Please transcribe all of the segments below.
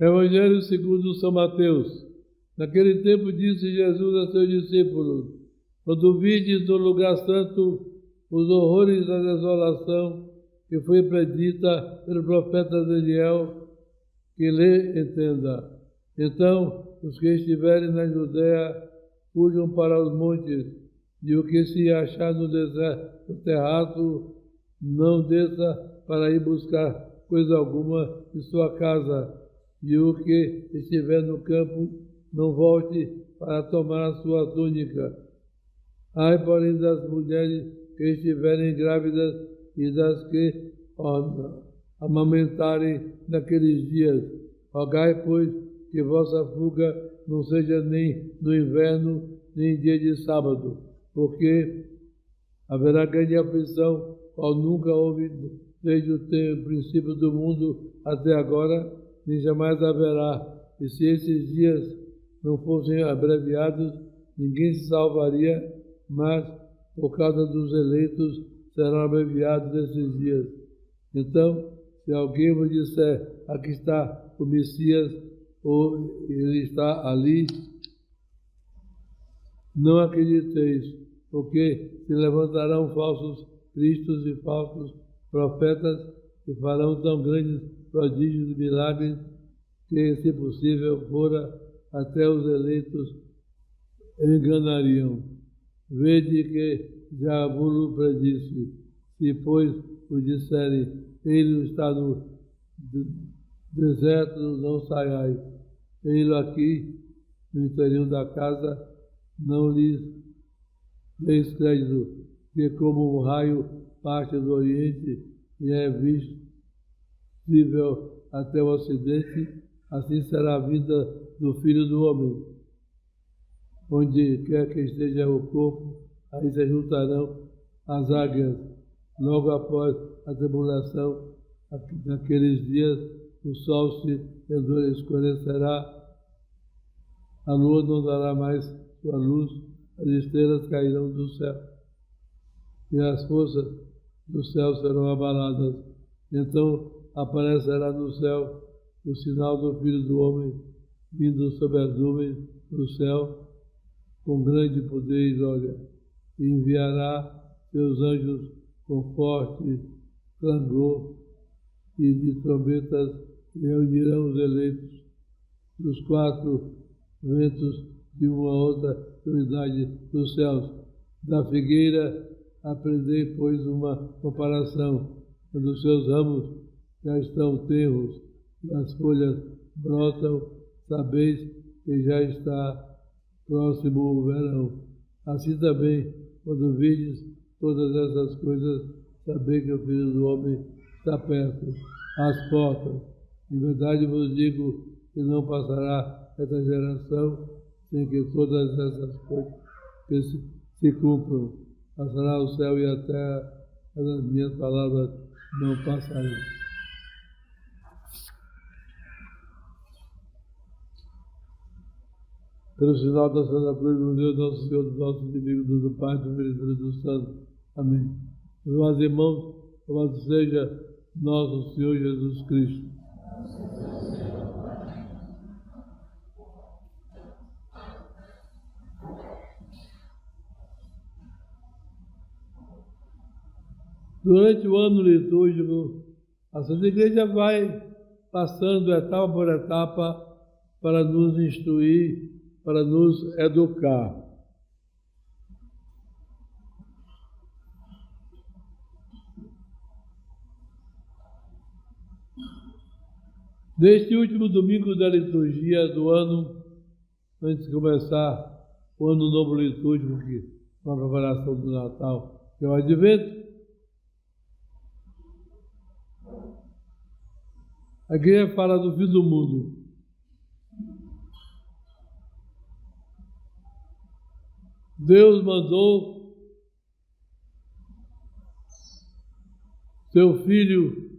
Evangelho segundo São Mateus. Naquele tempo disse Jesus a seus discípulos: quando vides no lugar santo os horrores da desolação que foi predita pelo profeta Daniel, que lhe entenda. Então, os que estiverem na Judéia, fujam para os montes, e o que se achar no deserto, no terraço, não desça para ir buscar coisa alguma de sua casa, e o que estiver no campo, não volte para tomar a sua túnica. Ai, porém, das mulheres que estiverem grávidas e das que amamentarem naqueles dias. Rogai, pois, que vossa fuga não seja nem no inverno, nem dia de sábado, porque haverá grande aflição, qual nunca houve desde o princípio do mundo até agora, nem jamais haverá. E se esses dias não fossem abreviados, ninguém se salvaria, mas, por causa dos eleitos, serão abreviados esses dias. Então, se alguém vos disser, aqui está o Messias, ou ele está ali, não acrediteis, porque se levantarão falsos cristos e falsos profetas que farão tão grandes prodígios e milagres que, se possível fora, até os eleitos enganariam. Vede que já vos predisse, se, pois, vos disserem, ele está no deserto, não saiais. Ele aqui, no interior da casa, não lhes deis crédito, que como um raio parte do Oriente e é visível até o Ocidente, assim será a vida do Filho do Homem. Onde quer que esteja o corpo, aí se juntarão as águias. Logo após a tribulação, naqueles dias, o sol se escurecerá, a lua não dará mais sua luz, as estrelas cairão do céu, e as forças do céu serão abaladas. Então aparecerá no céu o sinal do Filho do Homem, vindo sobre as nuvens do céu, com grande poder e glória, e enviará seus anjos com forte clangor e de trombetas, e reunirão os eleitos dos quatro ventos de uma outra extremidade dos céus. Da figueira aprendei, pois, uma comparação. Quando os seus ramos já estão tenros e as folhas brotam, sabeis que já está próximo o verão. Assim também, quando vides todas essas coisas, sabei que o Filho do Homem está perto, às portas. Em verdade vos digo que não passará esta geração sem que todas essas coisas se cumpram. Passará o céu e a terra, mas as minhas palavras não passarão. Pelo sinal da Santa Cruz, do Deus nosso Senhor, do nosso inimigo, do Pai, do Filho e do Espírito Santo. Amém. Meus irmãos, louvado seja nosso Senhor Jesus Cristo. Durante o ano litúrgico, a Santa Igreja vai passando etapa por etapa para nos instruir, para nos educar. Neste último domingo da liturgia do ano, antes de começar o ano novo litúrgico, que é uma preparação do Natal, que é o Advento, a igreja fala do fim do mundo. Deus mandou seu Filho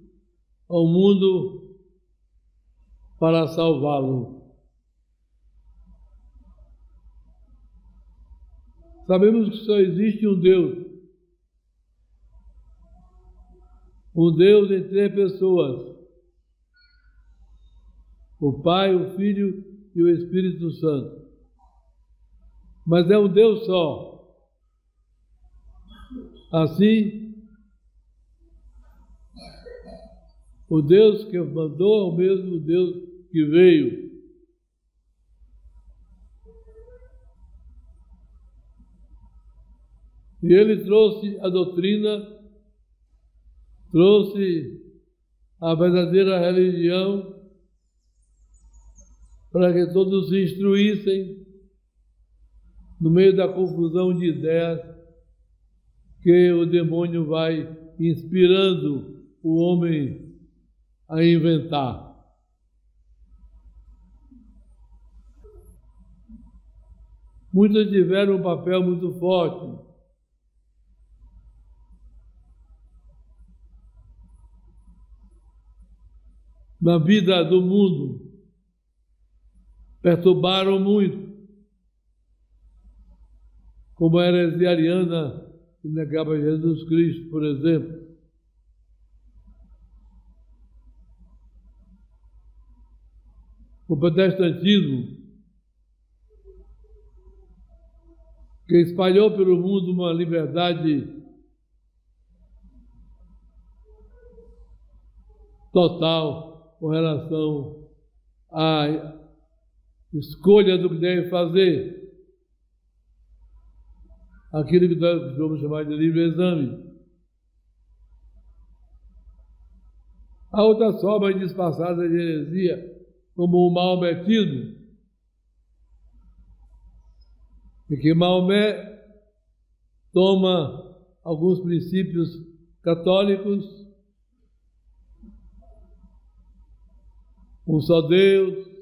ao mundo para salvá-lo. Sabemos que só existe um Deus em 3 pessoas. o Pai, o Filho e o Espírito Santo. Mas é um Deus só. Assim, o Deus que mandou é o mesmo Deus que veio. E ele trouxe a doutrina, trouxe a verdadeira religião, para que todos se instruíssem no meio da confusão de ideias que o demônio vai inspirando o homem a inventar. Muitos tiveram um papel muito forte. Na vida do mundo, perturbaram muito, como a heresia ariana que negava Jesus Cristo, por exemplo. O protestantismo, que espalhou pelo mundo uma liberdade total com relação à escolha do que deve fazer. Aquilo que nós vamos chamar de livre exame. Há outras formas disfarçadas de heresia, como o maometismo, em que Maomé toma alguns princípios católicos, um só Deus,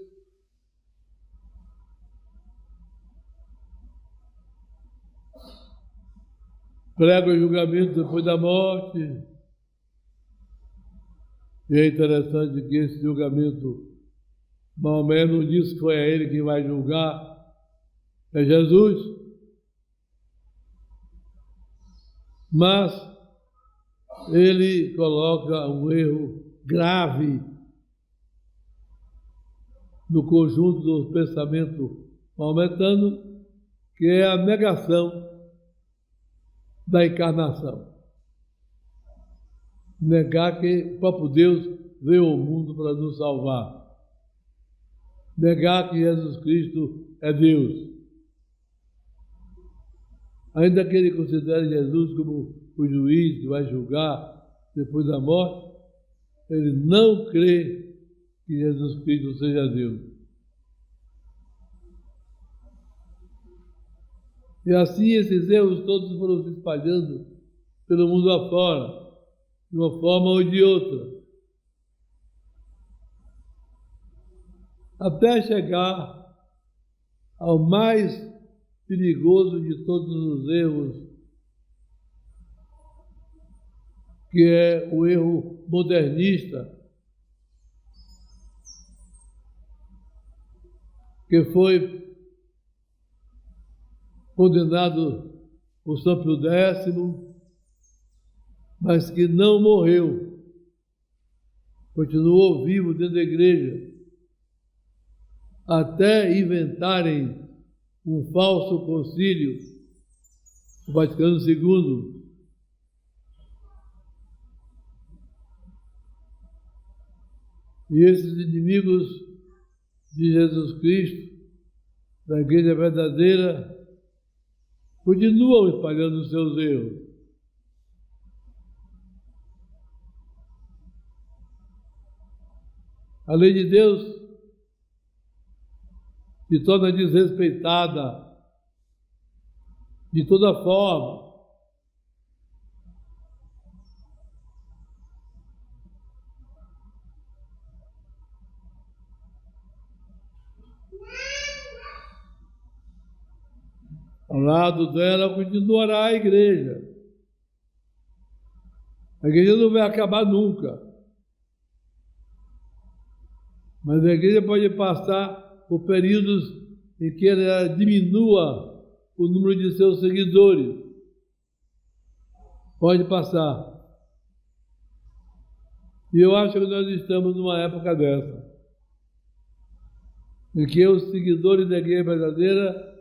prega o julgamento depois da morte. E é interessante que esse julgamento, Maomé não diz que foi a ele quem vai julgar, é Jesus. Mas ele coloca um erro grave no conjunto do pensamento maometano, que é a negação da encarnação. Negar que o próprio Deus veio ao mundo para nos salvar. Negar que Jesus Cristo é Deus. Ainda que ele considere Jesus como o juiz que vai julgar depois da morte, ele não crê que Jesus Cristo seja Deus. E assim esses erros todos foram se espalhando pelo mundo afora, de uma forma ou de outra, até chegar ao mais perigoso de todos os erros, que é o erro modernista, que foi condenado por São Pio X, mas que não morreu, continuou vivo dentro da igreja, até inventarem um falso concílio, o Vaticano II, e esses inimigos de Jesus Cristo, da igreja verdadeira, continuam espalhando os seus erros. A lei de Deus se torna desrespeitada de toda forma. Ao lado dela continuará a igreja. A igreja não vai acabar nunca. Mas a igreja pode passar por períodos em que ela diminua o número de seus seguidores. Pode passar. E eu acho que nós estamos numa época dessa. em que os seguidores da igreja verdadeira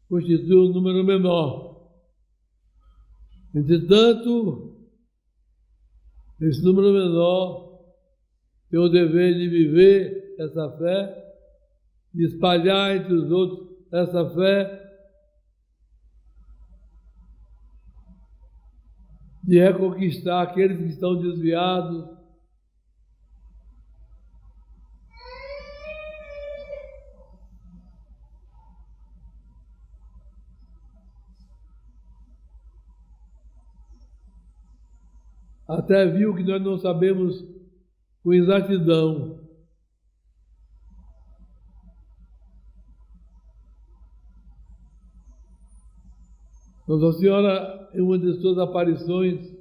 constituem um número menor. Entretanto, esse número menor tem o dever de viver essa fé, de espalhar entre os outros essa fé, de reconquistar aqueles que estão desviados, até viu que nós não sabemos com exatidão. Nossa Senhora, em uma de suas aparições,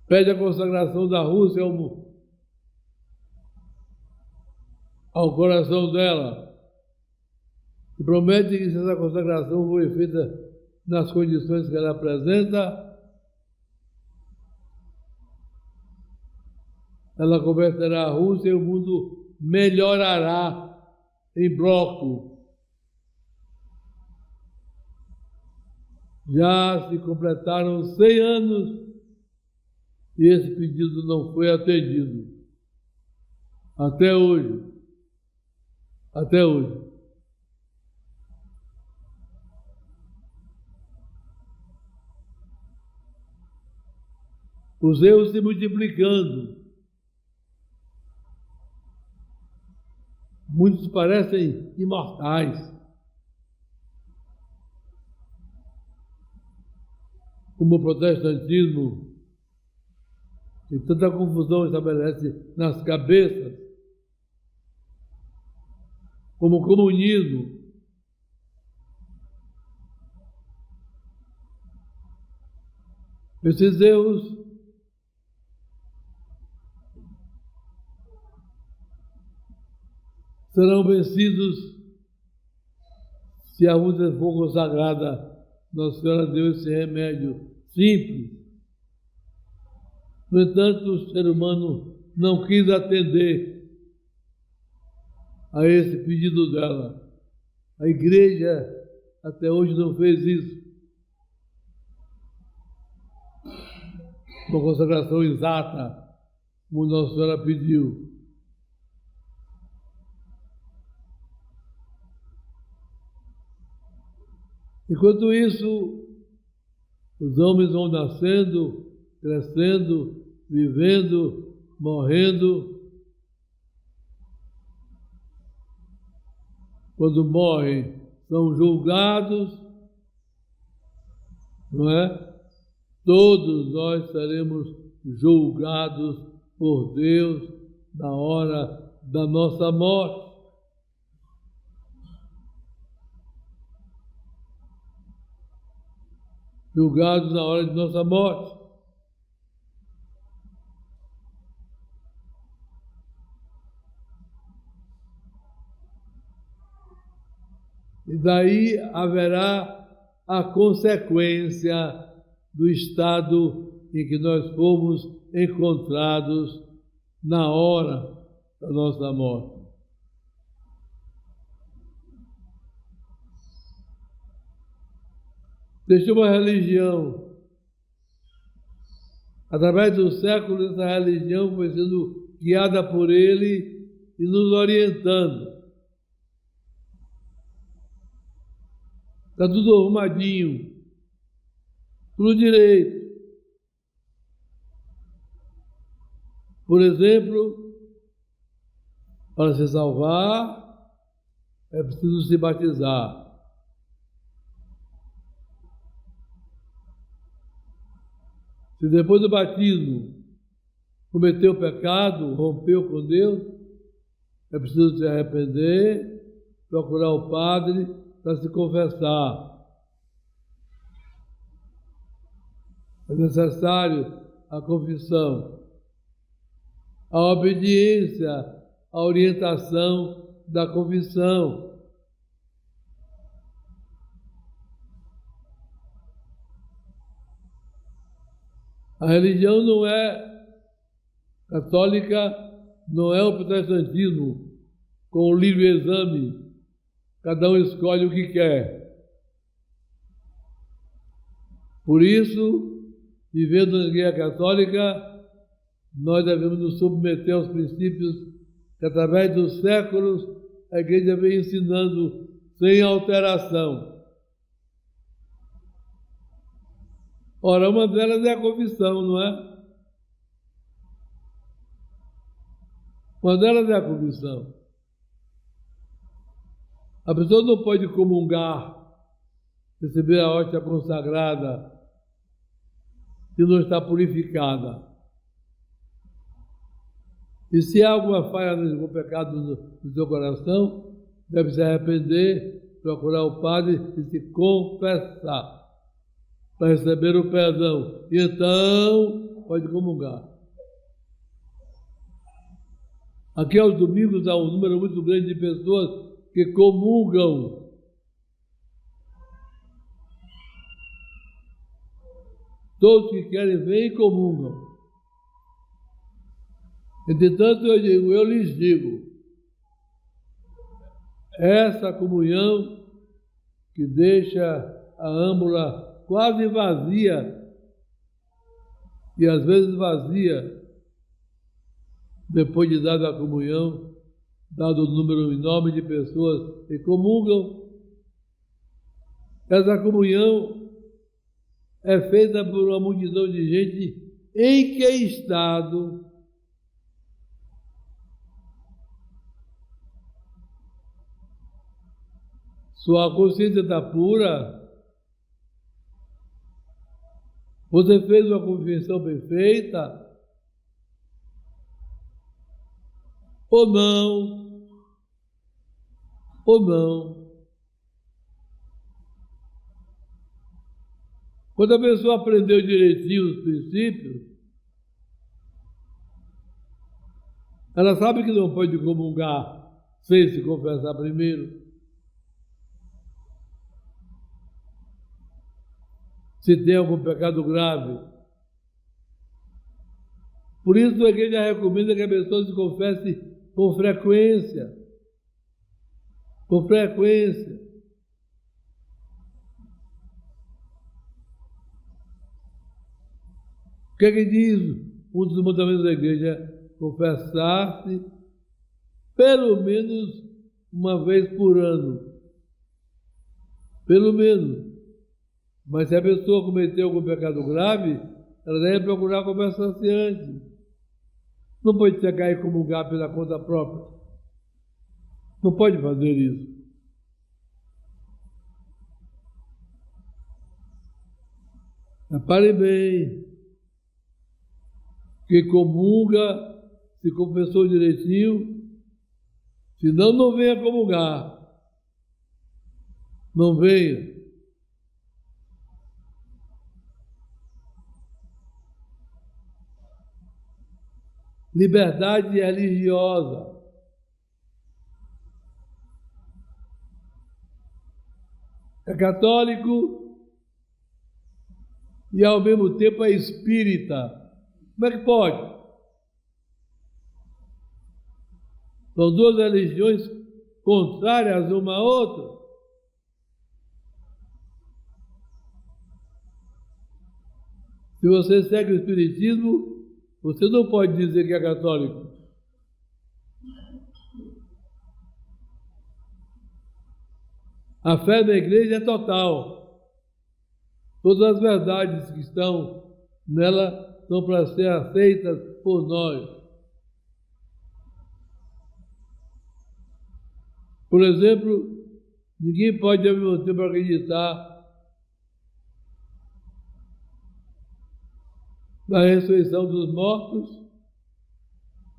pede a consagração da Rússia ao coração dela e promete que se essa consagração for feita nas condições que ela apresenta, ela converterá a Rússia e o mundo melhorará em bloco. Já se completaram 100 anos e esse pedido não foi atendido. Até hoje. Até hoje. Os erros se multiplicando. Muitos parecem imortais. Como o protestantismo, que tanta confusão estabelece nas cabeças, como o comunismo. Esses erros serão vencidos se a Rússia for consagrada. Nossa Senhora deu esse remédio simples. No entanto, o ser humano não quis atender a esse pedido dela. A igreja até hoje não fez isso. Uma consagração exata, como Nossa Senhora pediu. Enquanto isso, os homens vão nascendo, crescendo, vivendo, morrendo. Quando morrem, são julgados, não é? Todos nós seremos julgados por Deus na hora da nossa morte. Julgados na hora de nossa morte. E daí haverá a consequência do estado em que nós fomos encontrados na hora da nossa morte. Deixou uma religião. Através dos séculos, essa religião foi sendo guiada por ele e nos orientando. Está tudo arrumadinho, tudo direito. Por exemplo, para se salvar, é preciso se batizar. Se depois do batismo cometeu pecado, rompeu com Deus, é preciso se arrepender, procurar o padre para se confessar. É necessário a confissão, a obediência, a orientação da confissão. A religião não é católica, não é o protestantismo, com o livre exame. Cada um escolhe o que quer. Por isso, vivendo na Igreja Católica, nós devemos nos submeter aos princípios que, através dos séculos, a Igreja vem ensinando sem alteração. Ora, uma delas é a confissão, não é? Uma delas é a confissão. A pessoa não pode comungar, receber a hóstia consagrada, se não está purificada. E se há alguma falha, algum pecado no seu coração, deve se arrepender, procurar o padre e se confessar, para receber o perdão. E então, pode comungar. Aqui aos domingos há um número muito grande de pessoas que comungam. Todos que querem vêm e comungam. Entretanto, eu lhes digo, essa comunhão que deixa a âmbula quase vazia, e às vezes vazia, depois de dada a comunhão, dado o número enorme de pessoas que comungam, essa comunhão é feita por uma multidão de gente em que estado sua consciência está pura, você fez uma confissão perfeita, ou não. Quando a pessoa aprendeu direitinho os princípios, ela sabe que não pode comungar sem se confessar primeiro. Se tem algum pecado grave. Por isso a igreja recomenda que a pessoa se confesse com frequência. Com frequência. O que é que diz um dos mandamentos da igreja? Confessar-se pelo menos uma vez por ano. Pelo menos. Mas se a pessoa cometeu algum pecado grave, ela deve procurar confessar-se antes. Não pode chegar e comungar pela conta própria. Não pode fazer isso. Repare bem, que comunga, se confessou direitinho, senão não venha comungar. Não venha. Liberdade religiosa. É católico e ao mesmo tempo é espírita. Como é que pode? São duas religiões contrárias uma à outra. Se você segue o espiritismo, você não pode dizer que é católico. A fé da igreja é total. Todas as verdades que estão nela são para ser aceitas por nós. Por exemplo, ninguém pode ao mesmo tempo acreditar na ressurreição dos mortos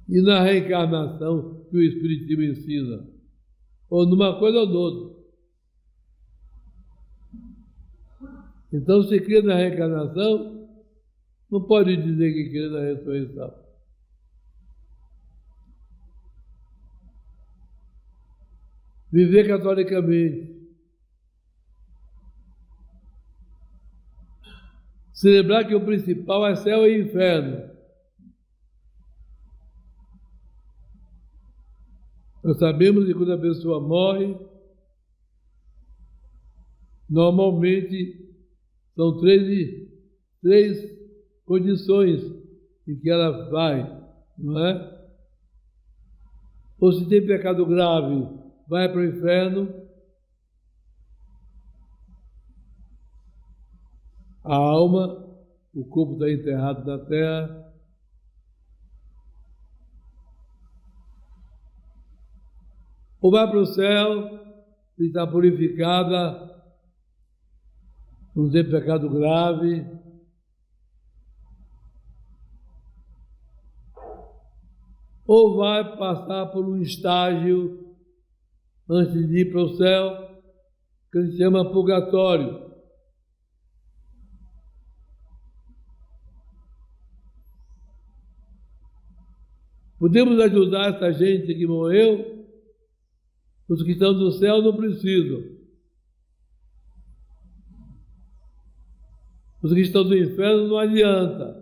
e na reencarnação que o Espiritismo ensina. Ou numa coisa ou noutra. Então, se crê na reencarnação, não pode dizer que crê na ressurreição. Viver catolicamente, Se lembrar que o principal é céu e inferno. Nós sabemos que quando a pessoa morre, normalmente são três condições em que ela vai, não é? Ou se tem pecado grave, vai para o inferno. A alma, o corpo está enterrado na terra. Ou vai para o céu, se está purificada, não tem pecado grave. Ou vai passar por um estágio, antes de ir para o céu, que se chama purgatório. Podemos ajudar essa gente que morreu? Os que estão no céu não precisam. Os que estão no inferno não adianta.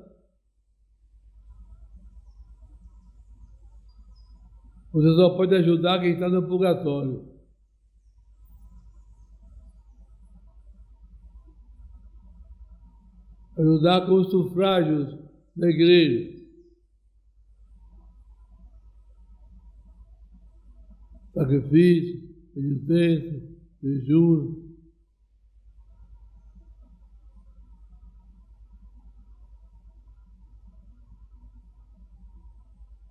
Você só pode ajudar quem está no purgatório. Ajudar com os sufrágios da igreja. Sacrifício, penitência, jejum.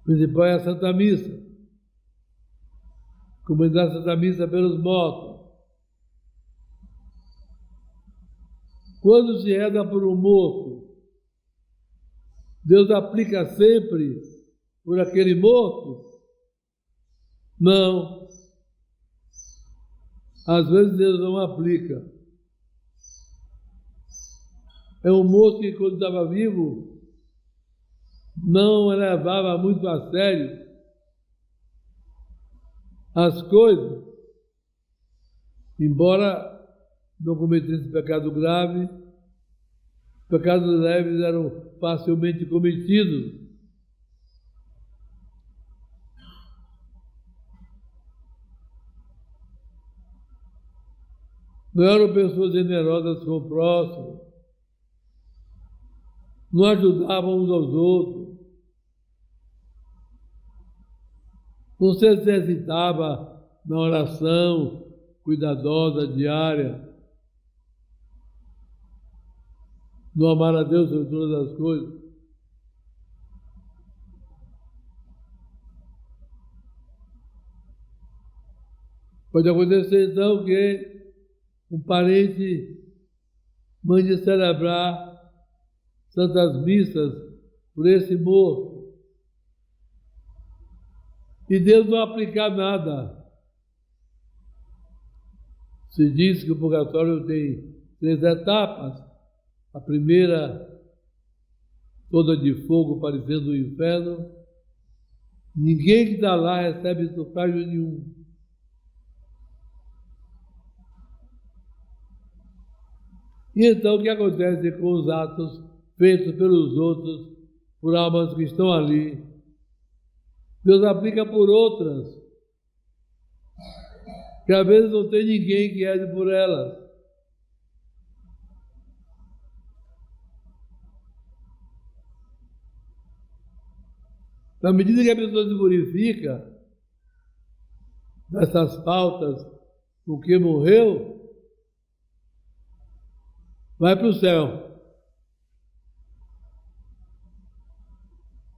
O principal é a Santa Missa. Comandar a Santa Missa pelos mortos. Quando se reza por um morto, Deus aplica sempre por aquele morto? Não. Às vezes Deus não aplica. É um moço que, quando estava vivo, não levava muito a sério as coisas, embora não cometesse pecado grave, pecados leves eram facilmente cometidos. Não eram pessoas generosas com o próximo, não ajudavam uns aos outros, não se exercitava na oração cuidadosa, diária, no amar a Deus sobre todas as coisas. Pode acontecer então que um parente mande celebrar santas missas por esse morto e Deus não aplicar nada. Se diz que o purgatório tem 3 etapas. A primeira, toda de fogo, parecendo o inferno. Ninguém que está lá recebe sufrágio nenhum. E então o que acontece com os atos feitos pelos outros, por almas que estão ali? Deus aplica por outras, que às vezes não tem ninguém que reze por elas. Na medida que a pessoa se purifica dessas faltas com que morreu, vai para o céu.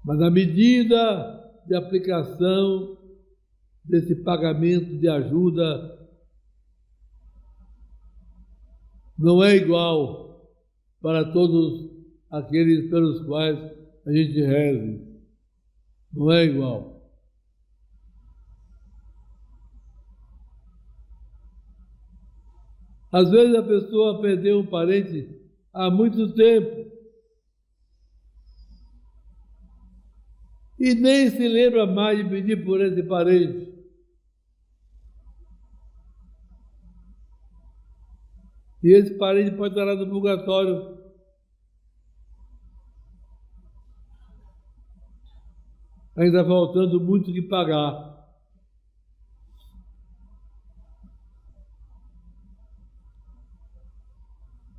Mas a medida de aplicação desse pagamento de ajuda não é igual para todos aqueles pelos quais a gente reza. Não é igual. Às vezes a pessoa perdeu um parente há muito tempo e nem se lembra mais de pedir por esse parente. E esse parente pode estar lá no purgatório ainda faltando muito que pagar.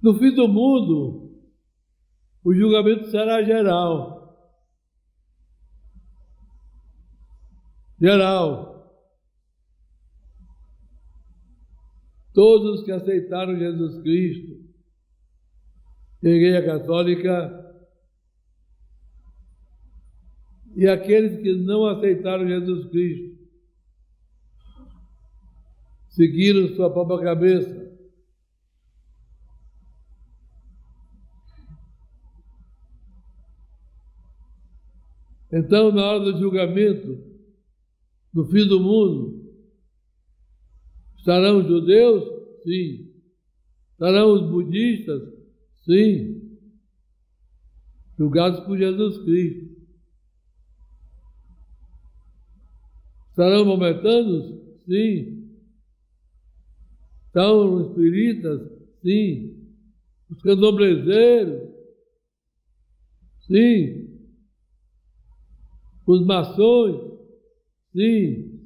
No fim do mundo, o julgamento será geral. Geral. Todos que aceitaram Jesus Cristo, a Igreja Católica, e aqueles que não aceitaram Jesus Cristo, seguiram sua própria cabeça. Então, na hora do julgamento, no fim do mundo, estarão os judeus? Sim. Estarão os budistas? Sim. Julgados por Jesus Cristo. Estarão maometanos? Sim. Estarão os espíritas? Sim. Os candomblezeiros? Sim. Os maçons? Sim.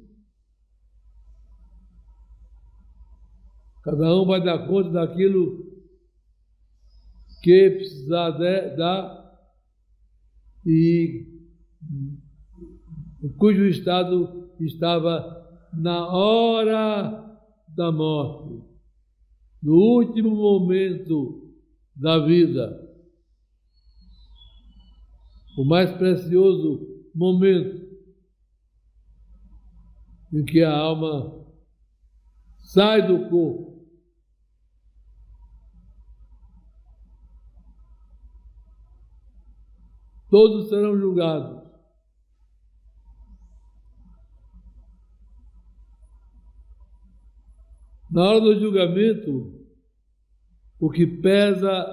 Cada um vai dar conta daquilo que precisar dar e em cujo estado estava na hora da morte, no último momento da vida, o mais precioso momento em que a alma sai do corpo. Todos serão julgados. Na hora do julgamento, o que pesa,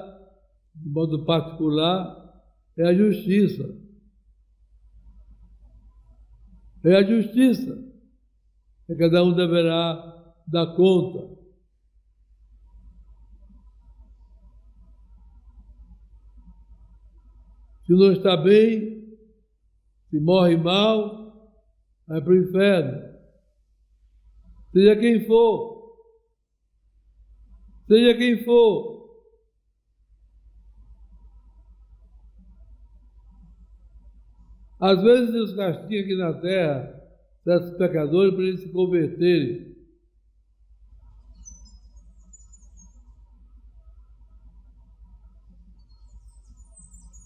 de modo particular, é a justiça. É a justiça que cada um deverá dar conta. Se não está bem, se morre mal, vai para o inferno. Seja quem for. Seja quem for. Às vezes Deus castiga aqui na terra certos pecadores para eles se converterem.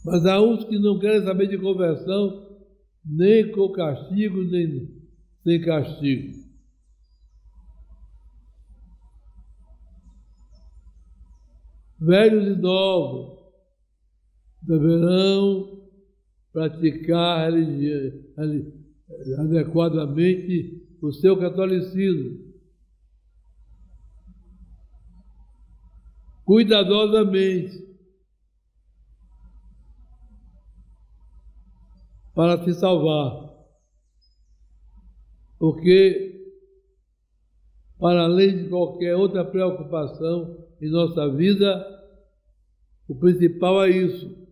Mas há uns que não querem saber de conversão, nem com castigo, nem sem castigo. Velhos e novos deverão praticar adequadamente o seu catolicismo. Cuidadosamente, para se salvar. Porque, para além de qualquer outra preocupação em nossa vida, o principal é isso.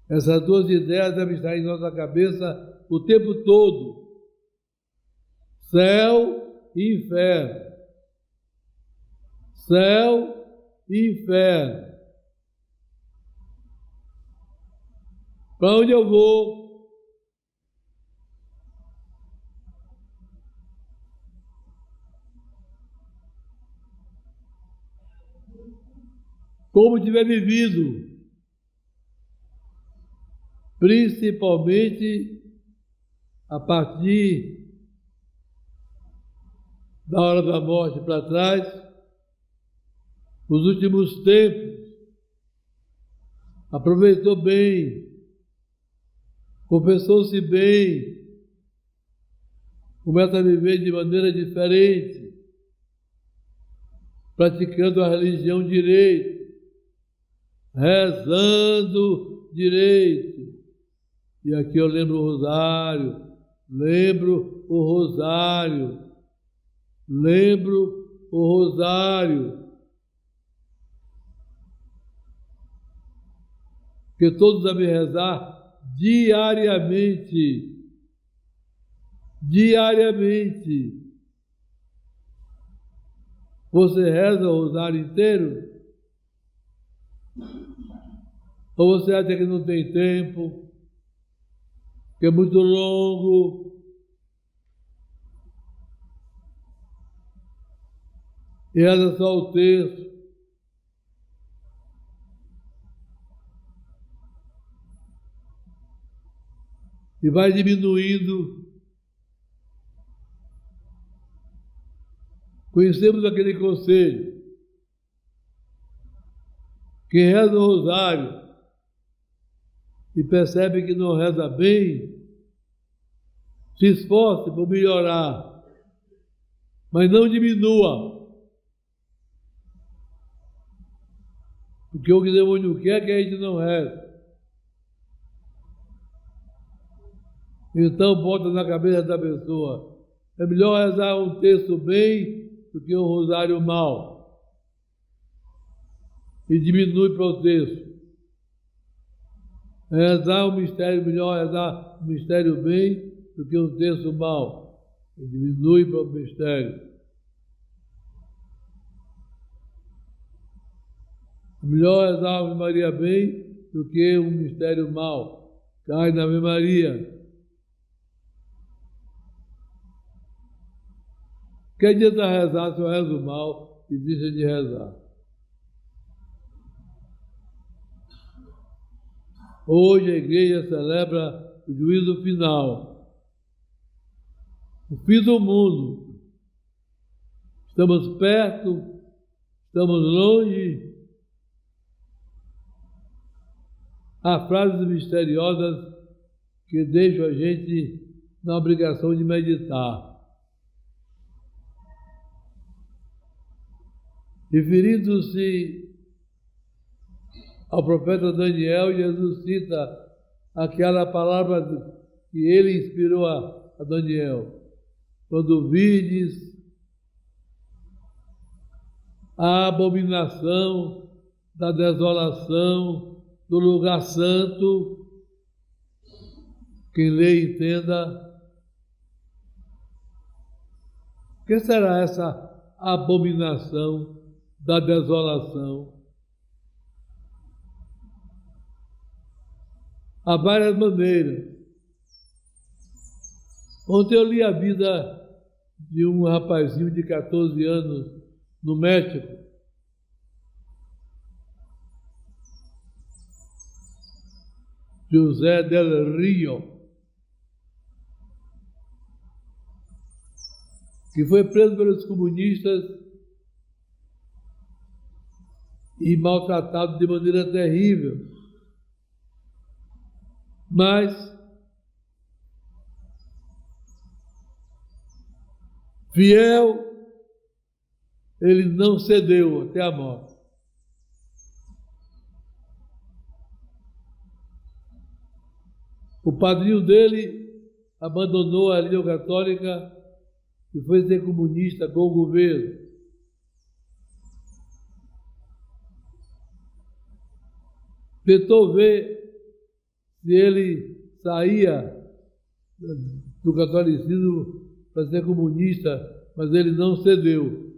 Essas duas ideias devem estar em nossa cabeça o tempo todo. Céu e inferno. Céu e inferno. Para onde eu vou? Como tiver vivido. Principalmente a partir da hora da morte para trás, nos últimos tempos, aproveitou bem, confessou-se bem, começa a viver de maneira diferente, praticando a religião direito, rezando direito. E aqui eu lembro o rosário, lembro o rosário, lembro o rosário. Que todos devem rezar diariamente. Diariamente. Você reza o rosário inteiro? Ou você acha que não tem tempo, que é muito longo? E reza só o texto. E vai diminuindo. Conhecemos aquele conselho. Quem reza o rosário e percebe que não reza bem, se esforce por melhorar, mas não diminua. Porque o que o demônio quer é que a gente não reze. Então bota na cabeça da pessoa, é melhor rezar um texto bem do que um rosário mal. E diminui para o texto. Rezar o mistério, melhor rezar o mistério bem do que um texto mal. E diminui para o mistério. Melhor rezar a Ave Maria bem do que um mistério mal. Cai na Ave Maria. Que adianta rezar se eu rezo mal e deixa de rezar? Hoje a igreja celebra o juízo final. O fim do mundo. Estamos perto, estamos longe. Há frases misteriosas que deixam a gente na obrigação de meditar. Referindo-se ao profeta Daniel, Jesus cita aquela palavra que ele inspirou a Daniel. Quando vides a abominação da desolação do lugar santo, quem lê entenda. O que será essa abominação da desolação? Há várias maneiras. Ontem eu li a vida de um rapazinho de 14 anos no México. José del Rio, que foi preso pelos comunistas e maltratado de maneira terrível. Mas fiel, ele não cedeu até a morte. O padrinho dele abandonou a religião católica e foi ser comunista com o governo. Tentou ver se ele saía do catolicismo para ser comunista, mas ele não cedeu.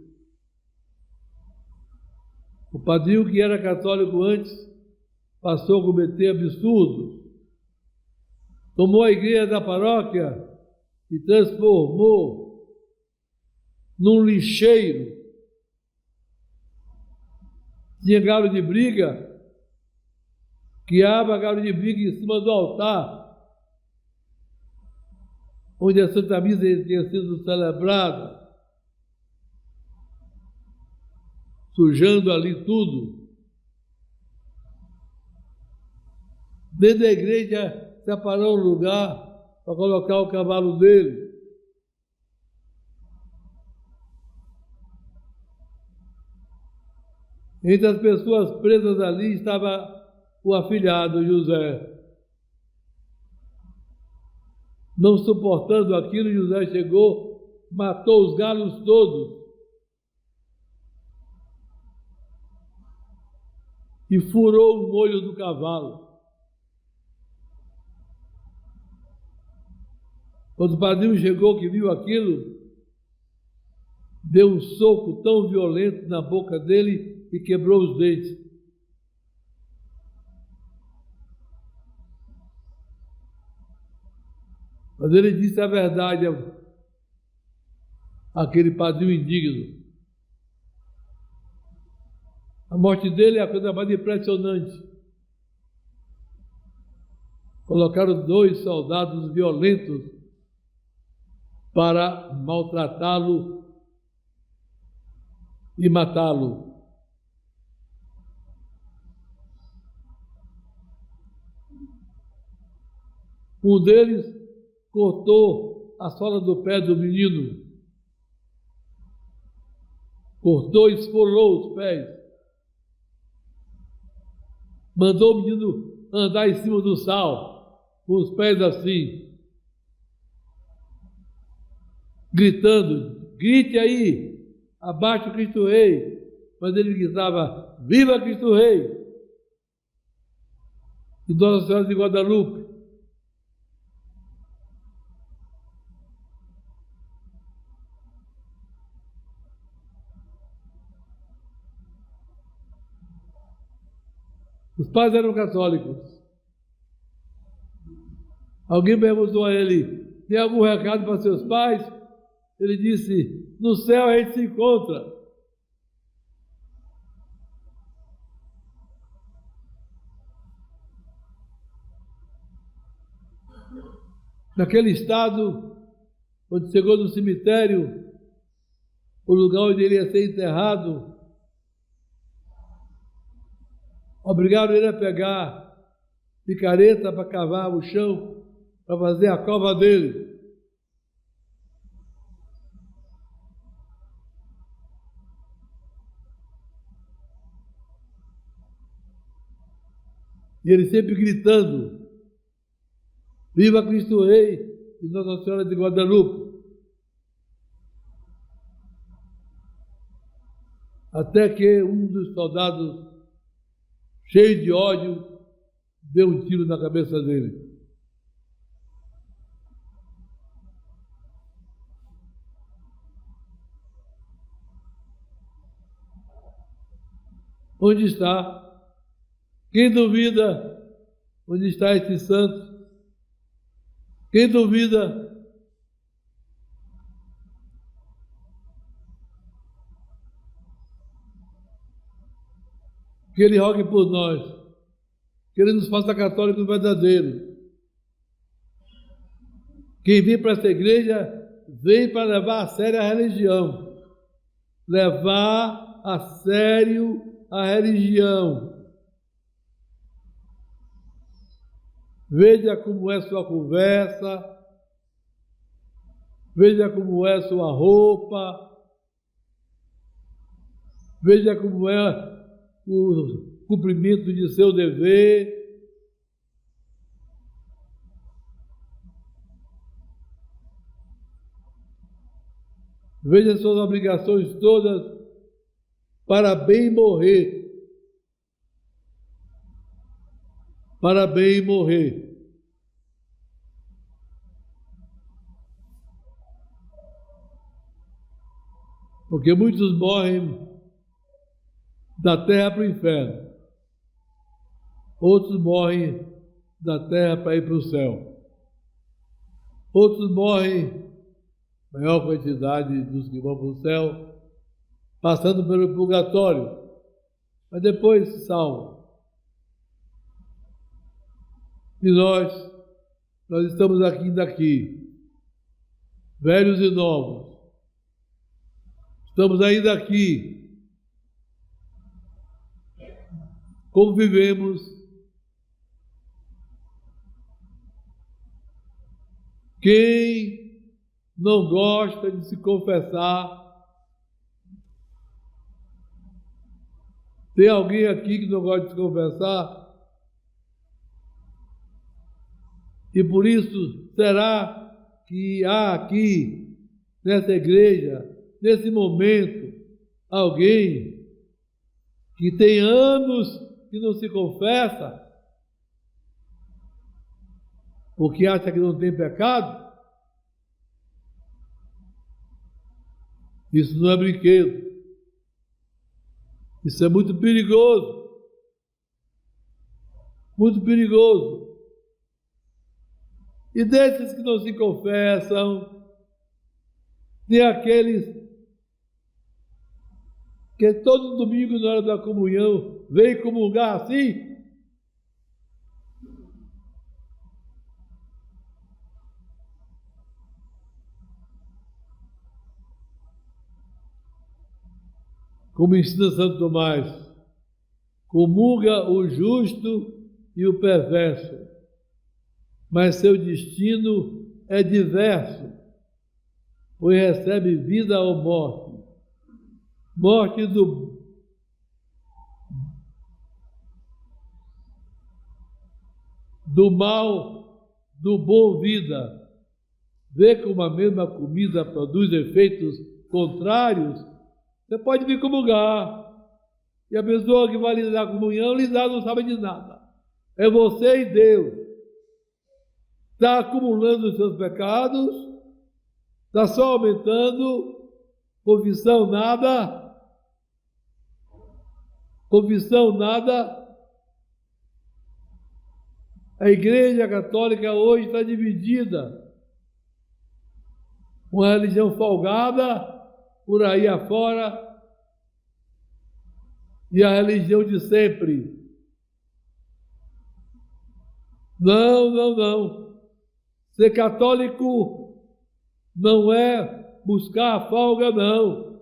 O padrinho que era católico antes passou a cometer absurdos. Tomou a igreja da paróquia e transformou num lixeiro. Tinha galo de briga, criava galo de briga em cima do altar, onde a Santa Missa tinha sido celebrada, sujando ali tudo. Dentro da igreja separou um lugar para colocar o cavalo dele. Entre as pessoas presas ali estava o afilhado José. Não suportando aquilo, José chegou, matou os galos todos e furou o molho do cavalo. Quando o padrinho chegou, que viu aquilo, deu um soco tão violento na boca dele e quebrou os dentes. Mas ele disse a verdade àquele padrinho indigno. A morte dele é a coisa mais impressionante. Colocaram 2 soldados violentos para maltratá-lo e matá-lo. Um deles cortou a sola do pé do menino. Cortou e esfolou os pés. Mandou o menino andar em cima do sal, com os pés assim, gritando: grite aí, abaixo o Cristo Rei. Mas ele gritava: viva Cristo Rei! E Nossa Senhora de Guadalupe. Os pais eram católicos. Alguém perguntou a ele: tem algum recado para seus pais? Ele disse: no céu a gente se encontra. Naquele estado, quando chegou no cemitério, o lugar onde ele ia ser enterrado, obrigaram ele a pegar picareta para cavar o chão, para fazer a cova dele. E ele sempre gritando: viva Cristo Rei e Nossa Senhora de Guadalupe. Até que um dos soldados, cheio de ódio, deu um tiro na cabeça dele. Onde está? Quem duvida onde está esse santo? Quem duvida? Que ele rogue por nós, que ele nos faça católicos verdadeiros. Quem vem para essa igreja, vem para levar a sério a religião. Levar a sério a religião. Veja como é sua conversa, veja como é sua roupa, veja como é o cumprimento de seu dever. Veja suas obrigações todas para bem morrer. Para bem morrer. Porque muitos morrem da terra para o inferno. Outros morrem da terra para ir para o céu. Outros morrem, maior quantidade dos que vão para o céu, passando pelo purgatório, mas depois se salvam. E nós estamos ainda aqui, velhos e novos. Estamos ainda aqui. Como vivemos? Quem não gosta de se confessar? Tem alguém aqui que não gosta de se confessar? E por isso, será que há aqui, nessa igreja, nesse momento, alguém que tem anos que não se confessa, porque acha que não tem pecado? Isso não é brinquedo. Isso é muito perigoso. Muito perigoso. E desses que não se confessam, tem aqueles que todo domingo, na hora da comunhão, vem comungar assim. Como ensina Santo Tomás, comunga o justo e o perverso, mas seu destino é diverso, pois recebe vida ou morte. Morte do mal, do bom vida. Vê como a mesma comida produz efeitos contrários. Você pode vir comungar, e a pessoa que vai lhe dar comunhão, lhe dá, não sabe de nada. É você e Deus. Está acumulando os seus pecados, está só aumentando, confissão nada, confissão nada. A Igreja Católica hoje está dividida. Uma religião folgada, por aí afora, e a religião de sempre. Não, não, não. Ser católico não é buscar a folga, não.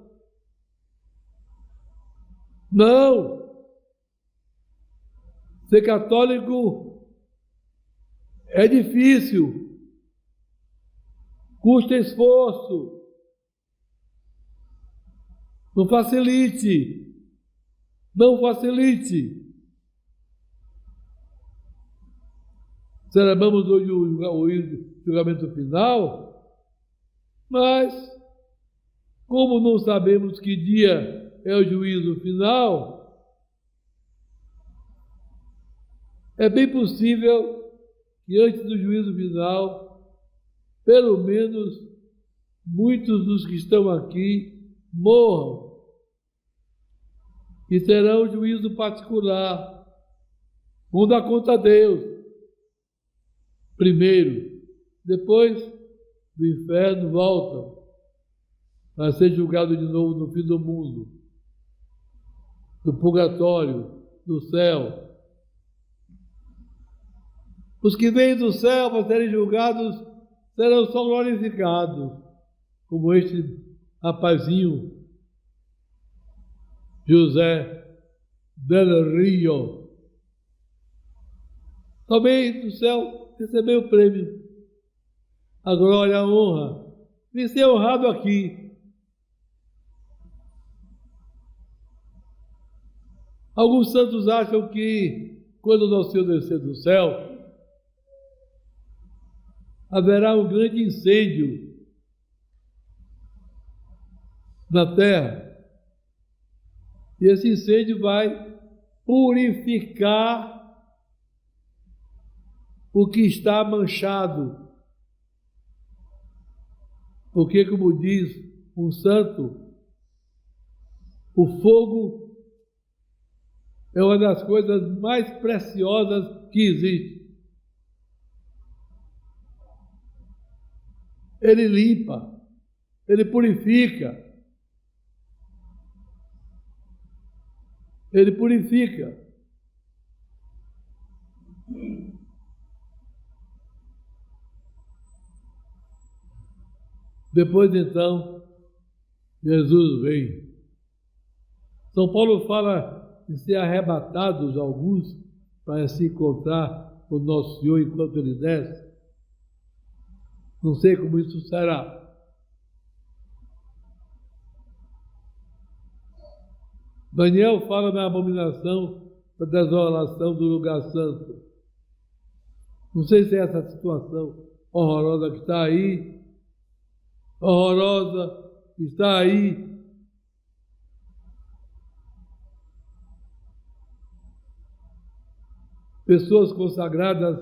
Não. Ser católico é difícil, custa esforço. Não facilite. Não facilite. Celebramos hoje o julgamento final, mas, como não sabemos que dia é o juízo final, é bem possível que antes do juízo final, pelo menos muitos dos que estão aqui morram e terão o juízo particular. Vão dar conta a Deus primeiro, depois do inferno voltam para ser julgado de novo no fim do mundo, do purgatório, do céu. Os que vêm do céu para serem julgados serão só glorificados, como este rapazinho José del Rio. Também do céu recebeu o prêmio, a glória, a honra, de ser honrado aqui. Alguns santos acham que, quando nosso Senhor descer do céu, haverá um grande incêndio na terra. E esse incêndio vai purificar o que está manchado. Porque, como diz um santo, o fogo é uma das coisas mais preciosas que existe. Ele limpa, ele purifica. Ele purifica. Depois, então, Jesus vem. São Paulo fala de ser arrebatados alguns para se encontrar com o nosso Senhor enquanto Ele desce. Não sei como isso será. Daniel fala na abominação da desolação do lugar santo. Não sei se é essa situação horrorosa que está aí, horrorosa que está aí. Pessoas consagradas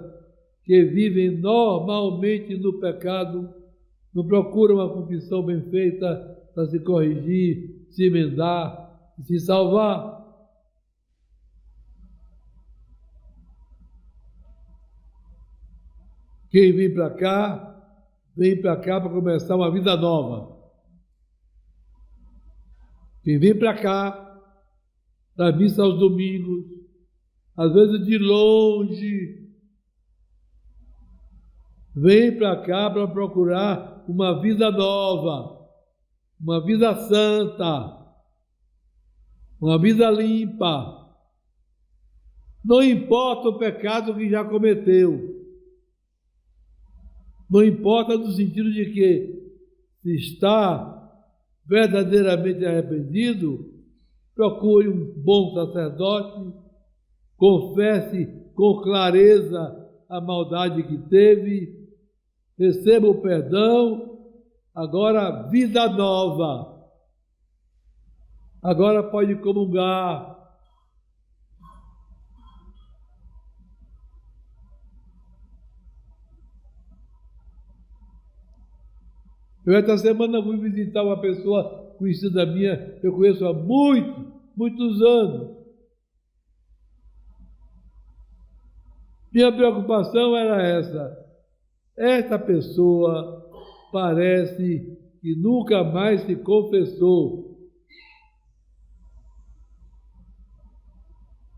que vivem normalmente no pecado, não procuram uma confissão bem feita para se corrigir, se emendar, se salvar. Quem vem para cá para começar uma vida nova. Quem vem para cá, para a missa aos domingos, às vezes de longe, vem para cá para procurar uma vida nova, uma vida santa, uma vida limpa. Não importa o pecado que já cometeu. Não importa no sentido de que, se está verdadeiramente arrependido, procure um bom sacerdote, confesse com clareza a maldade que teve, receba o perdão, agora vida nova. Agora pode comungar. Eu esta semana fui visitar uma pessoa conhecida minha, eu conheço há muitos anos. Minha preocupação era essa. Esta pessoa parece que nunca mais se confessou.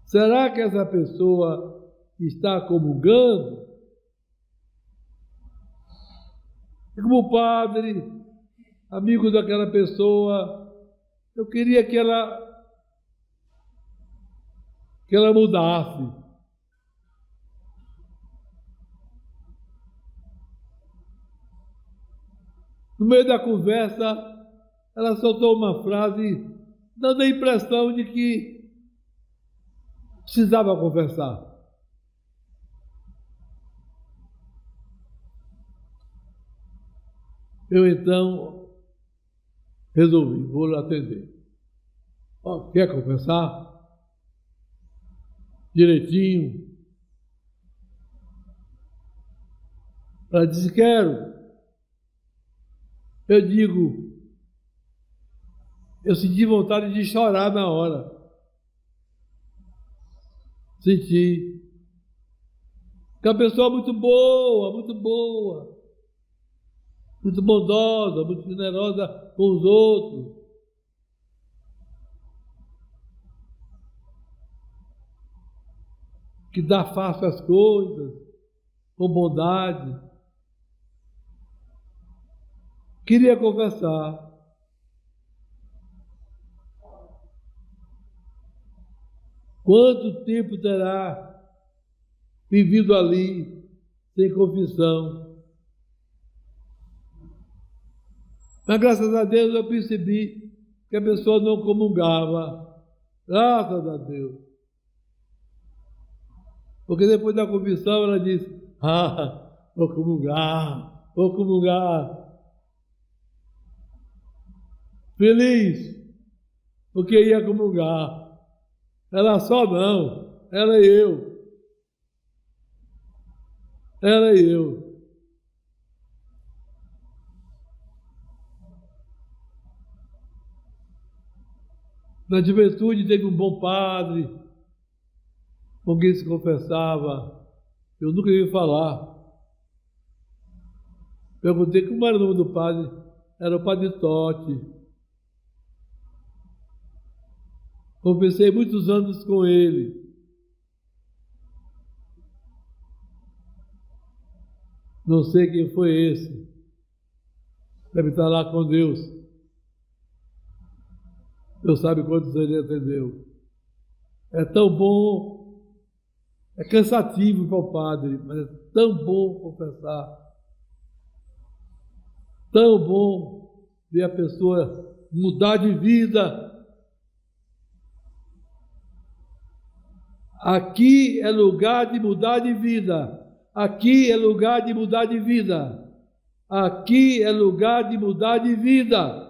Será que essa pessoa está comungando? E como padre, amigo daquela pessoa, eu queria que ela mudasse. No meio da conversa, ela soltou uma frase dando a impressão de que precisava conversar. Eu então resolvi, vou lhe atender. Quer conversar? Direitinho. Ela disse, quero. Eu digo, eu senti vontade de chorar na hora. Senti. Que é uma pessoa muito boa, muito bondosa, muito generosa com os outros. Que dá fácil as coisas, com bondade. Queria conversar. Quanto tempo terá vivido ali sem confissão? Mas graças a Deus eu percebi que a pessoa não comungava. Graças a Deus. Porque depois da confissão ela disse, vou comungar. Feliz, porque ia comungar. Ela só não, ela e eu. Ela e eu. Na juventude teve um bom padre, com quem se confessava. Eu nunca ouvi falar. Perguntei como era o nome do padre. Era o Padre Totti. Confessei muitos anos com ele. Não sei quem foi esse. Deve estar lá com Deus. Deus sabe quantos ele atendeu. É tão bom, é cansativo para o padre, mas é tão bom confessar. Tão bom ver a pessoa mudar de vida. Aqui é lugar de mudar de vida. Aqui é lugar de mudar de vida. Aqui é lugar de mudar de vida.